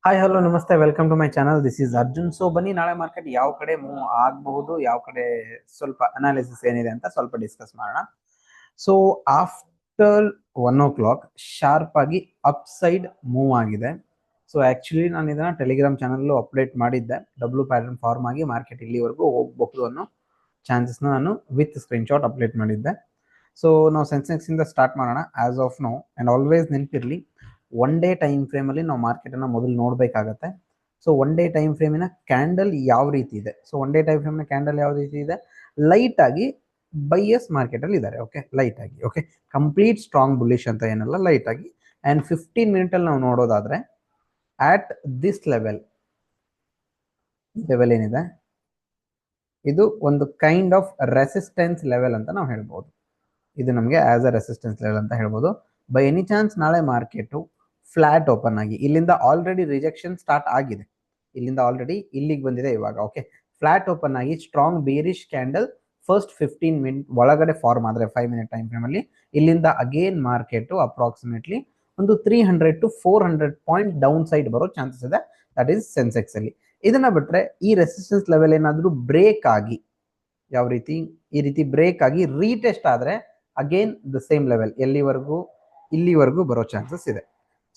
Hi hello ನಮಸ್ತೆ welcome to my channel. This is Arjun. So ಬನ್ನಿ ನಾಳೆ ಮಾರ್ಕೆಟ್ ಯಾವ ಕಡೆ ಮೂವ್ ಆಗಬಹುದು, ಯಾವ ಕಡೆ ಸ್ವಲ್ಪ ಅನಾಲಿಸಿಸ್ ಏನಿದೆ ಅಂತ ಸ್ವಲ್ಪ ಡಿಸ್ಕಸ್ ಮಾಡೋಣ. ಸೊ ಆಫ್ಟರ್ 1 o'clock ಶಾರ್ಪ್ ಆಗಿ ಅಪ್ ಸೈಡ್ ಮೂವ್ ಆಗಿದೆ. ಸೊ ಆಕ್ಚುಲಿ ನಾನು ಇದನ್ನ ಟೆಲಿಗ್ರಾಮ್ ಚಾನಲ್ ಅಪ್ಡೇಟ್ ಮಾಡಿದ್ದೆ. ಡಬ್ಲ್ಯೂ ಪ್ಯಾಟರ್ನ್ ಫಾರ್ಮ್ ಆಗಿ ಮಾರ್ಕೆಟ್ ಇಲ್ಲಿವರೆಗೂ ಹೋಗಬಹುದು ಅನ್ನೋ ಚಾನ್ಸಸ್ ನಾನು ವಿತ್ ಸ್ಕ್ರೀನ್ಶಾಟ್ ಅಪ್ಡೇಟ್ ಮಾಡಿದ್ದೆ. ಸೊ ನಾವು ಸೆನ್ಸೆಕ್ಸ್ ಇಂದ ಸ್ಟಾರ್ಟ್ ಮಾಡೋಣ as of now. And always ನೆನಪಿರ್ಲಿ, ಒನ್ ಡೇ ಟೈಮ್ ಫ್ರೇಮ್ ಅಲ್ಲಿ ನಾವು ಮಾರ್ಕೆಟ್ ಅನ್ನ ಮೊದಲು ನೋಡ್ಬೇಕಾಗತ್ತೆ. ಸೊ ಒನ್ ಡೇ ಟೈಮ್ ಫ್ರೇಮಿನ ಕ್ಯಾಂಡಲ್ ಯಾವ ರೀತಿ ಇದೆ? ಸೊ ಒನ್ ಡೇ ಟೈಮ್ ಫ್ರೇಮಿನ ಕ್ಯಾಂಡಲ್ ಯಾವ ರೀತಿ ಇದೆ? ಲೈಟ್ ಆಗಿ ಬೈಯಸ್ ಮಾರ್ಕೆಟ್ ಅಲ್ಲಿ ಇದ್ದಾರೆ. ಓಕೆ, ಲೈಟ್ ಆಗಿ. ಓಕೆ, ಕಂಪ್ಲೀಟ್ ಸ್ಟ್ರಾಂಗ್ ಬುಲಿಶ್ ಅಂತ ಏನಲ್ಲ, ಲೈಟ್ ಆಗಿ. ಅಂಡ್ 15 ಮಿನಿಟ್ ಅಲ್ಲಿ ನಾವು ನೋಡೋದಾದ್ರೆ ಆಟ್ ದಿಸ್ ಲೆವೆಲ್ ಏನಿದೆ, ಇದು ಒಂದು ಕೈಂಡ್ ಆಫ್ ರೆಸಿಸ್ಟೆನ್ಸ್ ಲೆವೆಲ್ ಅಂತ ನಾವು ಹೇಳ್ಬೋದು. ಇದು ನಮಗೆ ಆಸ್ ಅ ರೆಸಿಸ್ಟೆನ್ಸ್ ಲೆವೆಲ್ ಅಂತ ಹೇಳ್ಬೋದು. ಬೈ ಎನಿ ಚಾನ್ಸ್ ನಾಳೆ ಮಾರ್ಕೆಟು ಫ್ಲಾಟ್ ಓಪನ್ ಆಗಿ, ಇಲ್ಲಿಂದ ಆಲ್ರೆಡಿ ರಿಜೆಕ್ಷನ್ ಸ್ಟಾರ್ಟ್ ಆಗಿದೆ, ಇಲ್ಲಿಂದ ಆಲ್ರೆಡಿ ಇಲ್ಲಿಗೆ ಬಂದಿದೆ ಇವಾಗ. ಓಕೆ, ಫ್ಲಾಟ್ ಓಪನ್ ಆಗಿ strong bearish candle first 15 minute ಒಳಗಡೆ ಫಾರ್ಮ್ ಆದರೆ 5 ಮಿನಿಟ್ ಟೈಮ್ ಫ್ರೇಮ್ ಅಲ್ಲಿ, ಇಲ್ಲಿಂದ ಅಗೇನ್ ಮಾರ್ಕೆಟ್ ಅಪ್ರಾಕ್ಸಿಮೇಟ್ಲಿ ಒಂದು 300 to 400 ಪಾಯಿಂಟ್ ಡೌನ್ ಸೈಡ್ ಬರೋ ಚಾನ್ಸಸ್ ಇದೆ. ದಟ್ ಈಸ್ ಸೆನ್ಸೆಕ್ಸ್ ಅಲ್ಲಿ. ಇದನ್ನ ಬಿಟ್ರೆ ಈ ರೆಸಿಸ್ಟೆನ್ಸ್ ಲೆವೆಲ್ ಏನಾದರೂ ಬ್ರೇಕ್ ಆಗಿ, ಯಾವ ರೀತಿ ಈ ರೀತಿ ಬ್ರೇಕ್ ಆಗಿ ರೀಟೆಸ್ಟ್ ಆದ್ರೆ ಅಗೇನ್ ದ ಸೇಮ್ ಲೆವೆಲ್ ಇಲ್ಲಿವರೆಗೂ ಬರೋ ಚಾನ್ಸಸ್ ಇದೆ.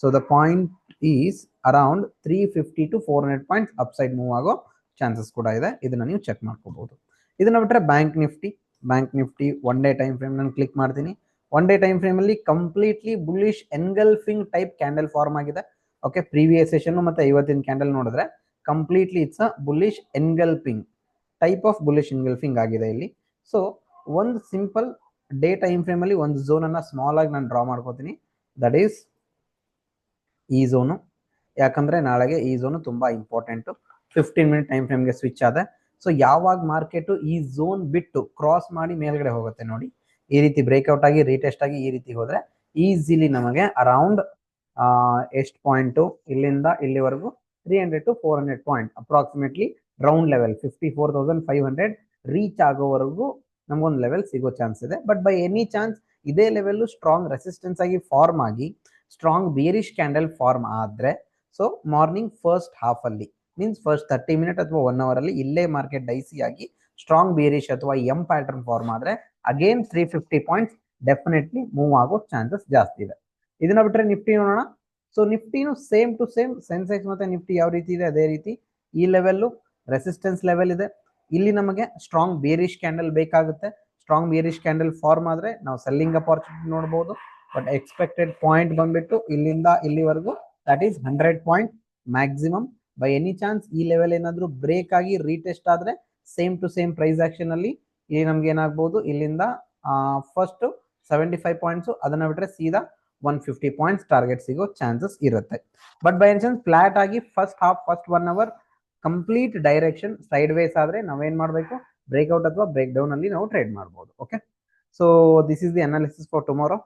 So the point is around 350 to 400 points up side move ಆಗೋ ಚಾನ್ಸಸ್ ಕೂಡ ಇದೆ. ಇದನ್ನ ನೀವು ಚೆಕ್ ಮಾಡ್ಕೋಬಹುದು. ಇದನ್ನ ಬಿಟ್ರೆ bank Nifty one day time frame ನಾನು ಕ್ಲಿಕ್ ಮಾಡ್ತೀನಿ. ಒನ್ ಡೇ ಟೈಮ್ ಫ್ರೇಮ್ ಅಲ್ಲಿ completely bullish engulfing type candle form ಆಗಿದೆ. ಓಕೆ, ಪ್ರೀವಿಯಸ್ ಸೆಷನ್ ಮತ್ತೆ ಇವತ್ತಿನ ಕ್ಯಾಂಡಲ್ ನೋಡಿದ್ರೆ completely it's a bullish engulfing type of bullish engulfing ಆಗಿದೆ ಇಲ್ಲಿ. ಸೊ ಒಂದು ಸಿಂಪಲ್ ಡೇ ಟೈಮ್ ಫ್ರೇಮ್ ಅಲ್ಲಿ ಒಂದು ಝೋನ್ ಅನ್ನ ಸ್ಮಾಲ್ ಆಗಿ ನಾನು ಡ್ರಾ ಮಾಡ್ಕೋತೀನಿ. ದಟ್ ಈಸ್ ಈ ಝೋನು. ಯಾಕಂದ್ರೆ ನಾಳೆಗೆ ಈ ಝೋನು ತುಂಬಾ ಇಂಪಾರ್ಟೆಂಟ್. 15 ಮಿನಿಟ್ ಟೈಮ್ ಫ್ರೇಮ್ಗೆ ಸ್ವಿಚ್ ಆದ. ಸೊ ಯಾವಾಗ ಮಾರ್ಕೆಟ್ ಈ ಝೋನ್ ಬಿಟ್ಟು ಕ್ರಾಸ್ ಮಾಡಿ ಮೇಲ್ಗಡೆ ಹೋಗುತ್ತೆ ನೋಡಿ, ಈ ರೀತಿ ಬ್ರೇಕ್ಔಟ್ ಆಗಿ ರೀಟೆಸ್ಟ್ ಆಗಿ ಈ ರೀತಿ ಹೋದ್ರೆ ಈಸಿಲಿ ನಮಗೆ ಅರೌಂಡ್ ಎಷ್ಟು ಪಾಯಿಂಟು, ಇಲ್ಲಿಂದ ಇಲ್ಲಿವರೆಗೂ 300 to 400 point approximately round level 54,500 reach ಆಗೋವರೆಗೂ ನಮಗೊಂದು ಲೆವೆಲ್ ಸಿಗೋ ಚಾನ್ಸ್ ಇದೆ. ಬಟ್ ಬೈ ಎನಿ ಚಾನ್ಸ್ ಇದೇ ಲೆವೆಲ್ ಸ್ಟ್ರಾಂಗ್ ರೆಸಿಸ್ಟೆನ್ಸ್ ಆಗಿ ಫಾರ್ಮ್ ಆಗಿ ಸ್ಟ್ರಾಂಗ್ ಬೇರಿಶ್ ಕ್ಯಾಂಡಲ್ ಫಾರ್ಮ್ ಆದ್ರೆ, ಸೊ ಮಾರ್ನಿಂಗ್ ಫಸ್ಟ್ ಹಾಫ್ ಅಲ್ಲಿ ಮೀನ್ಸ್ ಫಸ್ಟ್ 30 ಮಿನಿಟ್ ಅಥವಾ 1 ಅವರ್ ಅಲ್ಲಿ ಇಲ್ಲೇ ಮಾರ್ಕೆಟ್ ಡೈಸಿ ಆಗಿ ಸ್ಟ್ರಾಂಗ್ ಬೇರಿಶ್ ಅಥವಾ ಎಂ ಪ್ಯಾಟರ್ನ್ ಫಾರ್ಮ್ ಆದ್ರೆ ಅಗೇನ್ 350 ಪಾಯಿಂಟ್ಸ್ ಡೆಫಿನೆಟ್ಲಿ ಮೂವ್ ಆಗೋ ಚಾನ್ಸಸ್ ಜಾಸ್ತಿ ಇದೆ. ಇದನ್ನ ಬಿಟ್ರೆ ನಿಫ್ಟಿ ನೋಡೋಣ. So ನಿಫ್ಟಿನು same to same Sensex ಮತ್ತೆ ನಿಫ್ಟಿ ಯಾವ ರೀತಿ ಇದೆ ಅದೇ ರೀತಿ ಈ ಲೆವೆಲ್ ರೆಸಿಸ್ಟೆನ್ಸ್ ಲೆವೆಲ್ ಇದೆ. ಇಲ್ಲಿ ನಮಗೆ ಸ್ಟ್ರಾಂಗ್ ಬೇರಿಶ್ ಕ್ಯಾಂಡಲ್ ಬೇಕಾಗುತ್ತೆ. ಸ್ಟ್ರಾಂಗ್ ಬೇರಿಶ್ ಕ್ಯಾಂಡಲ್ ಫಾರ್ಮ್ ಆದ್ರೆ ನಾವು ಸೆಲ್ಲಿಂಗ್ ಅಪಾರ್ಚುನಿಟಿ ನೋಡಬಹುದು. ಬಟ್ ಎಕ್ಸ್ಪೆಕ್ಟೆಡ್ ಪಾಯಿಂಟ್ ಬಂದ್ಬಿಟ್ಟು ಇಲ್ಲಿಂದ ಇಲ್ಲಿವರೆಗೂ that is 100 point maximum. By any chance ಈ ಲೆವೆಲ್ ಏನಾದರೂ ಬ್ರೇಕ್ ಆಗಿ ರೀಟೆಸ್ಟ್ ಆದ್ರೆ same to same price action ಅಲ್ಲಿ ಇಲ್ಲಿ ನಮ್ಗೆ ಏನಾಗಬಹುದು, ಇಲ್ಲಿಂದ ಫಸ್ಟ್ 75 ಪಾಯಿಂಟ್ಸ್, ಅದನ್ನ ಬಿಟ್ರೆ ಸೀದಾ 150 ಪಾಯಿಂಟ್ಸ್ ಟಾರ್ಗೆಟ್ ಸಿಗೋ ಚಾನ್ಸಸ್ ಇರುತ್ತೆ. But by any chance flat ಆಗಿ first half first 1 hour complete direction sideways ಆದ್ರೆ ನಾವೇನ್ ಮಾಡಬೇಕು, ಬ್ರೇಕ್ಔಟ್ ಅಥವಾ ಬ್ರೇಕ್ ಡೌನ್ ಅಲ್ಲಿ ನಾವು ಟ್ರೇಡ್ ಮಾಡಬಹುದು. Okay, so this is the analysis for tomorrow.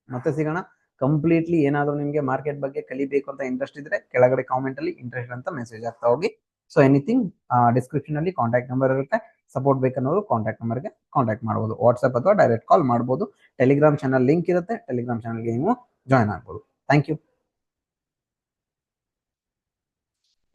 ಮತ್ತೆ ಸಿಗೋಣ. ಕಂಪ್ಲೀಟ್ಲಿ ಏನಾದರೂ ನಿಮಗೆ ಮಾರ್ಕೆಟ್ ಬಗ್ಗೆ ಕಲಿಬೇಕು ಅಂತ ಇಂಟ್ರೆಸ್ಟ್ ಇದ್ರೆ ಕೆಳಗಡೆ ಕಾಮೆಂಟ್ ಅಲ್ಲಿ ಇಂಟ್ರೆಸ್ಟ್ ಅಂತ ಮೆಸೇಜ್ ಆಗ್ತಾ ಹೋಗಿ. ಸೊ ಎನಿಥಿಂಗ್ ಡಿಸ್ಕ್ರಿಪ್ಷನ್ ಅಲ್ಲಿ ಕಾಂಟ್ಯಾಕ್ಟ್ ನಂಬರ್ ಇರುತ್ತೆ. ಸಪೋರ್ಟ್ ಬೇಕನ್ನೋರು ಕಾಂಟ್ಯಾಕ್ಟ್ ನಂಬರ್ಗೆ ಕಾಂಟ್ಯಾಕ್ಟ್ ಮಾಡಬಹುದು. ವಾಟ್ಸ್ಆಪ್ ಅಥವಾ ಡೈರೆಕ್ಟ್ ಕಾಲ್ ಮಾಡಬಹುದು. ಟೆಲಿಗ್ರಾಮ್ ಚಾನಲ್ ಲಿಂಕ್ ಇರುತ್ತೆ, ಟೆಲಿಗ್ರಾಮ್ ಚಾನಲ್ಗೆ ನೀವು ಜಾಯ್ನ್ ಆಗ್ಬೋದು. Thank you.